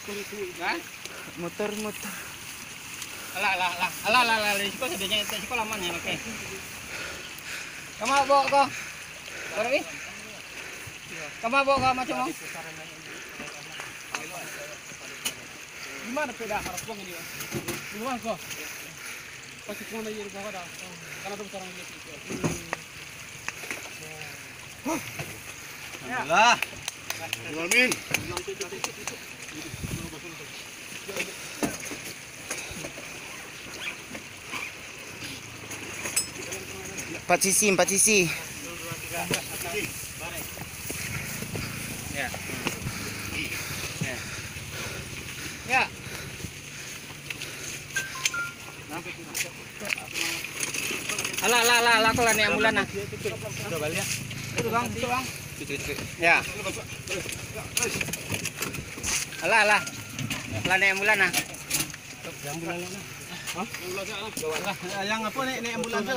Hah? Motor. Alah, risiko sedihnya risiko lama nih, oke. Kamu bawa kok? Berapa? Kamu bawa kok macam mau? Gimana peda harus buang ini? Luang kok. Pasti kau nak jadi kau dah. Karena tu sekarang ini. Alhamdulillah. Amin. Empat sisi. Ya. Ya. Alah, aku lah nih ambulan nah. Udah balik ya. Itu bang. Dikit. Ya. Alah. Lah nih ambulan nah. Hah? Yang apa nih ambulans?